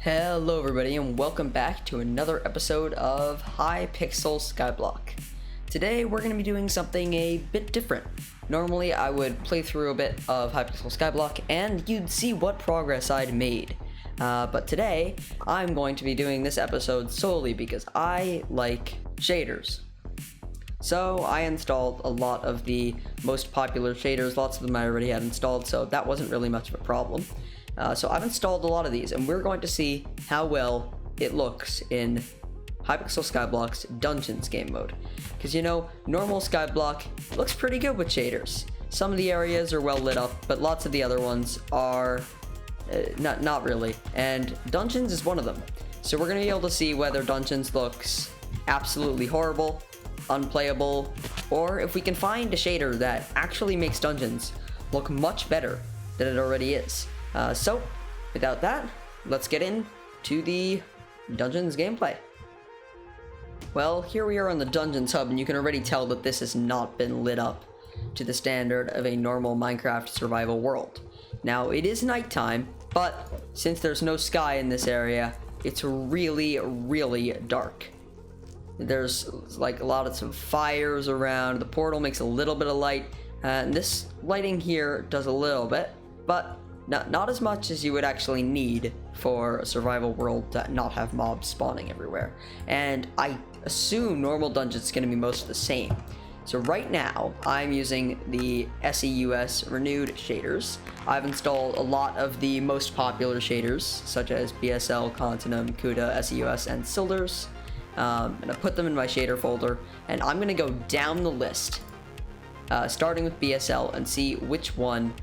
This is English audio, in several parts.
Hello everybody and welcome back to another episode of Hypixel Skyblock. Today we're going to be doing something a bit different. Normally I would play through a bit of Hypixel Skyblock and you'd see what progress I'd made. But today I'm going to be doing this episode solely because I like shaders. So I installed a lot of the most popular shaders, lots of them I already had installed, so that wasn't really much of a problem. So I've installed a lot of these, and we're going to see how well it looks in Hypixel Skyblock's Dungeons game mode. Because you know, normal Skyblock looks pretty good with shaders. Some of the areas are well lit up, but lots of the other ones are not really. And Dungeons is one of them. So we're going to be able to see whether Dungeons looks absolutely horrible, unplayable, or if we can find a shader that actually makes Dungeons look much better than it already is. So, without that, let's get into the Dungeons gameplay. Well, here we are on the Dungeons hub, and you can already tell that this has not been lit up to the standard of a normal Minecraft survival world. Now, it is nighttime, but since there's no sky in this area, it's really, really dark. There's like a lot of some fires around, the portal makes a little bit of light, and this lighting here does a little bit, but not as much as you would actually need for a survival world to not have mobs spawning everywhere. And I assume normal dungeons is going to be most the same. So right now, I'm using the SEUS renewed shaders. I've installed a lot of the most popular shaders, such as BSL, Continuum, KUDA, SEUS, and Sildurs. And I put them in my shader folder, and I'm going to go down the list, starting with BSL, and see which one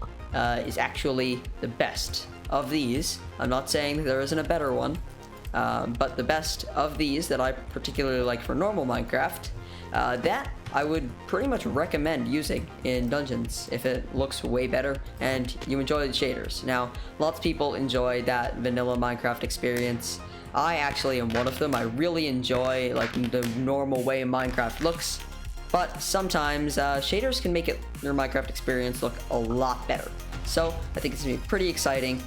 is actually the best of these. I'm not saying that there isn't a better one, but the best of these that I particularly like for normal Minecraft, that I would pretty much recommend using in Dungeons if it looks way better and you enjoy the shaders. Now, lots of people enjoy that vanilla Minecraft experience. I actually am one of them. I really enjoy like the normal way Minecraft looks, but sometimes shaders can make your Minecraft experience look a lot better. So I think it's gonna be pretty exciting.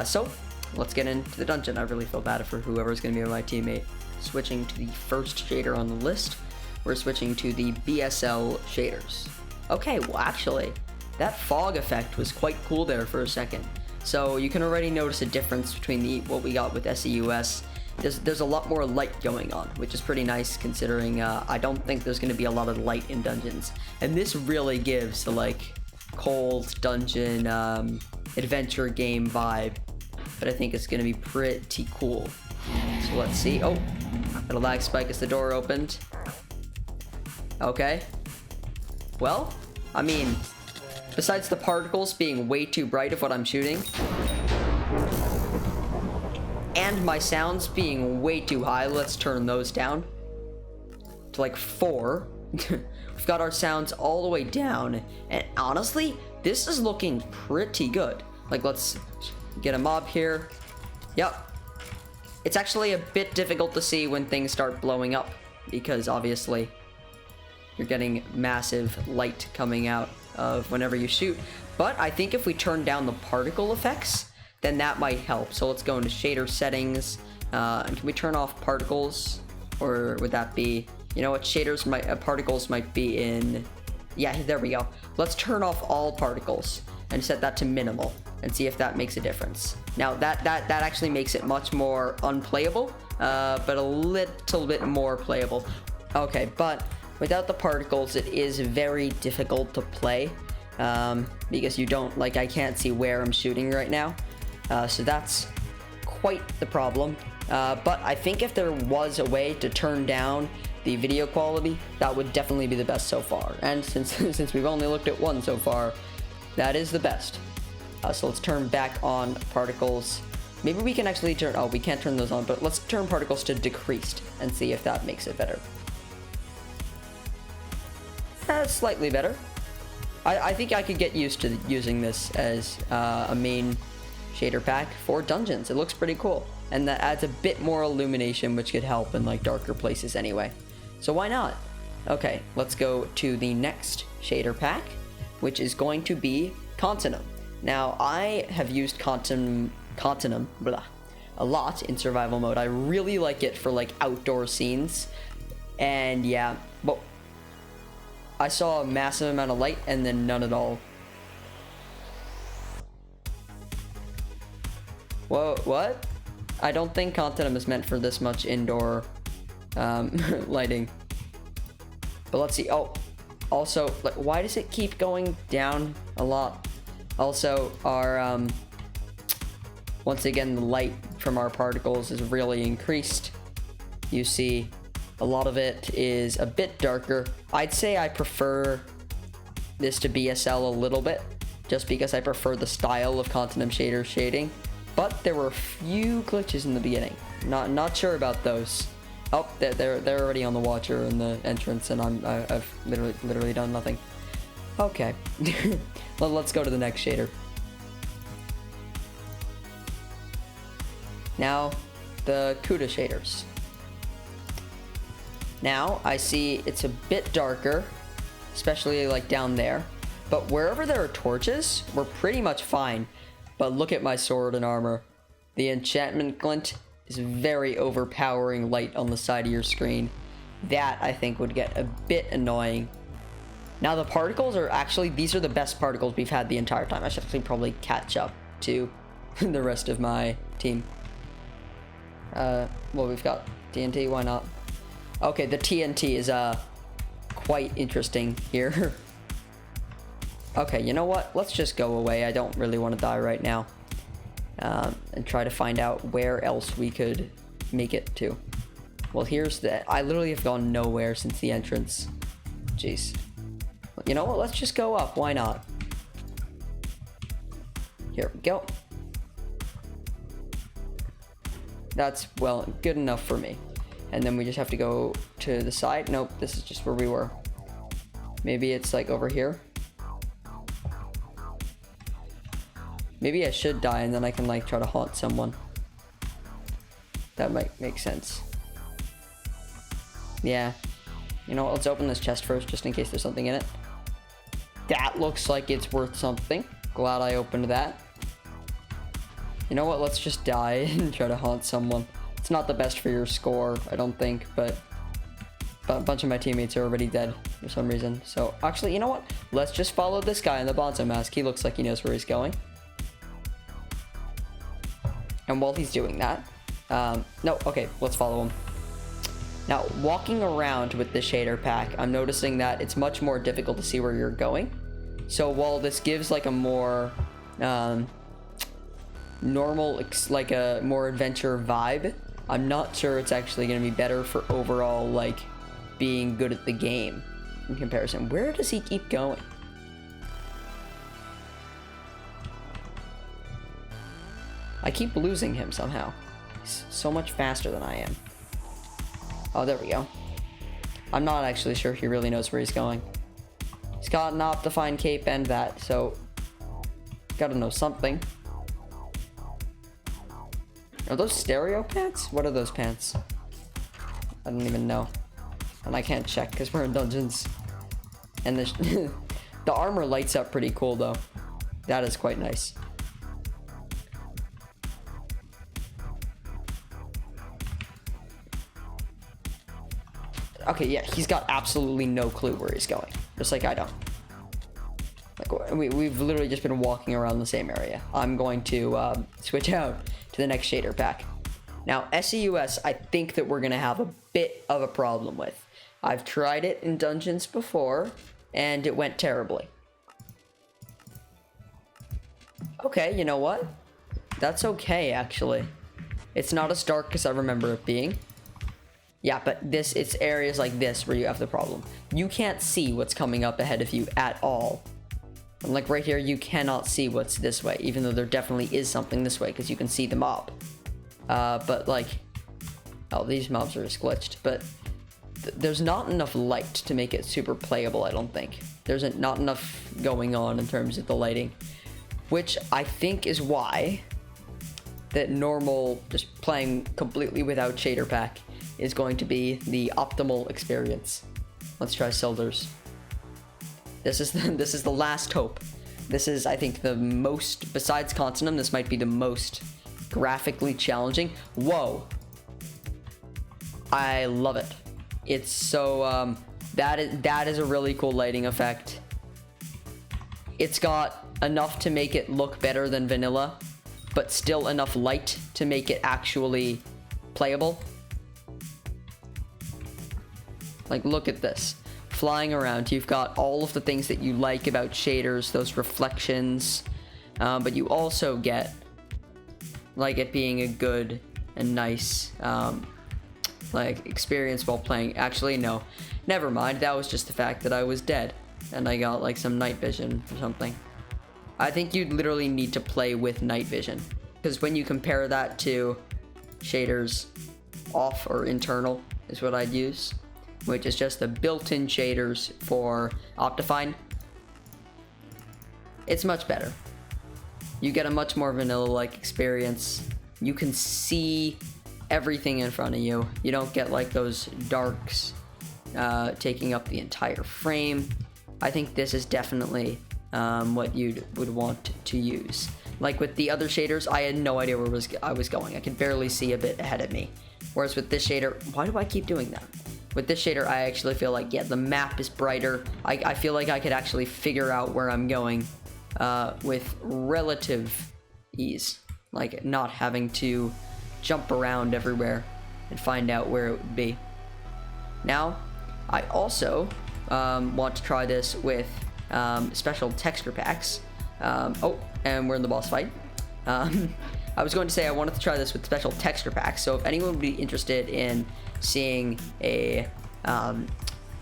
So let's get into the dungeon. I really feel bad for whoever's gonna be my teammate. Switching to the first shader on the list, we're switching to the BSL shaders. Okay, well actually, that fog effect was quite cool there for a second. So you can already notice a difference between what we got with SEUS. There's a lot more light going on, which is pretty nice considering I don't think there's going to be a lot of light in Dungeons. And this really gives the like cold dungeon adventure game vibe, but I think it's going to be pretty cool. So let's see. Oh, got a lag spike as the door opened. Okay. Well, I mean, besides the particles being way too bright of what I'm shooting, and my sounds being way too high, let's turn those down to like 4. We've got our sounds all the way down, and honestly, this is looking pretty good. Like, let's get a mob here. Yep. It's actually a bit difficult to see when things start blowing up, because obviously you're getting massive light coming out of whenever you shoot. But I think if we turn down the particle effects, then that might help. So let's go into shader settings, and can we turn off particles, or would that be, you know what, shaders might, particles might be in, yeah, there we go. Let's turn off all particles and set that to minimal and see if that makes a difference. Now that actually makes it much more unplayable, but a little bit more playable. Okay, but without the particles, it is very difficult to play, because you don't, like, I can't see where I'm shooting right now. So that's quite the problem. But I think if there was a way to turn down the video quality, that would definitely be the best so far. And since we've only looked at one so far, that is the best. So let's turn back on particles. Maybe we can actually turn, oh, we can't turn those on, but let's turn particles to decreased and see if that makes it better. Slightly better. I think I could get used to using this as a main shader pack for Dungeons. It looks pretty cool, and that adds a bit more illumination, which could help in like darker places anyway. So why not? Okay, let's go to the next shader pack, which is going to be Continuum. Now I have used Continuum a lot in survival mode. I really like it for like outdoor scenes. And yeah, but I saw a massive amount of light and then none at all. Whoa, what? I don't think Continuum is meant for this much indoor lighting. But let's see. Oh, also, like, why does it keep going down a lot? Also, our once again, the light from our particles is really increased. You see, a lot of it is a bit darker. I'd say I prefer this to BSL a little bit, just because I prefer the style of Continuum shader shading. But there were a few glitches in the beginning. Not sure about those. Oh, they're already on the watcher in the entrance, and I've literally done nothing. Okay, let's go to the next shader. Now, the Cuda Shaders. Now I see it's a bit darker, especially like down there. But wherever there are torches, we're pretty much fine. But look at my sword and armor. The enchantment glint is very overpowering light on the side of your screen. That, I think, would get a bit annoying. Now, the particles are actually, these are the best particles we've had the entire time. I should actually probably catch up to the rest of my team. Well, we've got TNT, why not? Okay, the TNT is, quite interesting here. Okay, you know what? Let's just go away. I don't really want to die right now. And try to find out where else we could make it to. Well, here's the... I literally have gone nowhere since the entrance. Jeez. You know what? Let's just go up. Why not? Here we go. That's, well, good enough for me. And then we just have to go to the side. Nope, this is just where we were. Maybe it's like over here. Maybe I should die and then I can like try to haunt someone. That might make sense. Yeah. You know what, let's open this chest first just in case there's something in it. That looks like it's worth something. Glad I opened that. You know what, let's just die and try to haunt someone. It's not the best for your score, I don't think, but a bunch of my teammates are already dead for some reason. So actually, you know what? Let's just follow this guy in the Bonzo mask. He looks like he knows where he's going. And while he's doing that, no, okay, let's follow him. Now, walking around with the shader pack, I'm noticing that it's much more difficult to see where you're going. So while this gives like a more normal, like a more adventure vibe, I'm not sure it's actually going to be better for overall like being good at the game in comparison. Where does he keep going? I keep losing him somehow. He's so much faster than I am. Oh, there we go. I'm not actually sure he really knows where he's going. He's got an Optifine cape and that, so gotta know something. Are those stereo pants? What are those pants? I don't even know. And I can't check because we're in dungeons. And the, the armor lights up pretty cool though. That is quite nice. Okay, yeah, he's got absolutely no clue where he's going. Just like I don't. Like, we've literally just been walking around the same area. I'm going to switch out to the next shader pack. Now, SEUS, I think that we're going to have a bit of a problem with. I've tried it in dungeons before, and it went terribly. Okay, you know what? That's okay, actually. It's not as dark as I remember it being. Yeah, but it's areas like this where you have the problem. You can't see what's coming up ahead of you at all. And like right here, you cannot see what's this way, even though there definitely is something this way, because you can see the mob. But like, oh, these mobs are just glitched, but there's not enough light to make it super playable, I don't think. There's not enough going on in terms of the lighting, which I think is why that normal, just playing completely without shader pack, is going to be the optimal experience. Let's try Sildurs. This is the last hope. This is, I think, the most, besides Continuum, this might be the most graphically challenging. Whoa. I love it. It's so, that is a really cool lighting effect. It's got enough to make it look better than vanilla, but still enough light to make it actually playable. Like, look at this. Flying around, you've got all of the things that you like about shaders, those reflections, but you also get, like, it being a good and nice, like, experience while playing. Actually, no. Never mind, that was just the fact that I was dead, and I got, like, some night vision or something. I think you'd literally need to play with night vision, because when you compare that to shaders off or internal is what I'd use, which is just the built-in shaders for Optifine. It's much better. You get a much more vanilla-like experience. You can see everything in front of you. You don't get like those darks taking up the entire frame. I think this is definitely what you would want to use. Like with the other shaders, I had no idea where I was going. I could barely see a bit ahead of me. Whereas with this shader, why do I keep doing that? With this shader, I actually feel like, yeah, the map is brighter. I feel like I could actually figure out where I'm going with relative ease. Like, not having to jump around everywhere and find out where it would be. Now, I also want to try this with special texture packs. Oh, and we're in the boss fight. I was going to say I wanted to try this with special texture packs, so if anyone would be interested in seeing a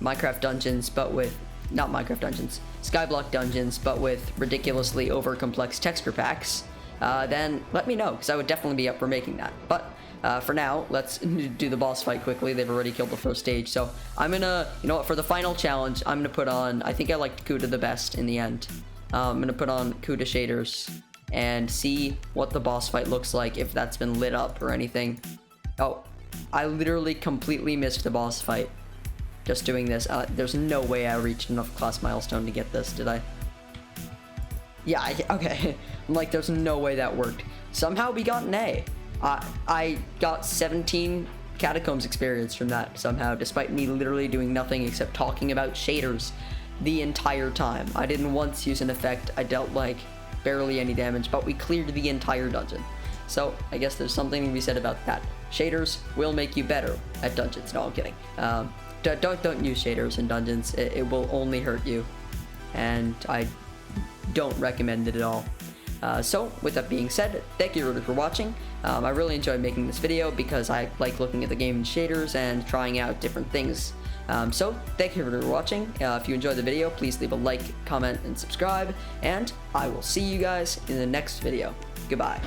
Minecraft Dungeons, but with, not Minecraft Dungeons, Skyblock Dungeons, but with ridiculously over-complex texture packs, then let me know, because I would definitely be up for making that. But for now, let's do the boss fight quickly. They've already killed the first stage, so I'm gonna, you know what, for the final challenge, I'm gonna put on, I think I liked Cuda the best in the end. I'm gonna put on Cuda Shaders and see what the boss fight looks like, if that's been lit up or anything. Oh, I literally completely missed the boss fight just doing this. There's no way I reached enough class milestone to get this, did I? Yeah, okay. I'm like, there's no way that worked. Somehow we got an A. I got 17 catacombs experience from that somehow, despite me literally doing nothing except talking about shaders the entire time. I didn't once use an effect. I dealt like barely any damage, but we cleared the entire dungeon. So I guess there's something to be said about that. Shaders will make you better at dungeons. No, I'm kidding. Don't use shaders in dungeons. It will only hurt you, and I don't recommend it at all. So with that being said, thank you everybody for watching. I really enjoyed making this video because I like looking at the game in shaders and trying out different things. So thank you everybody for watching. If you enjoyed the video, please leave a like, comment, and subscribe, and I will see you guys in the next video. Goodbye.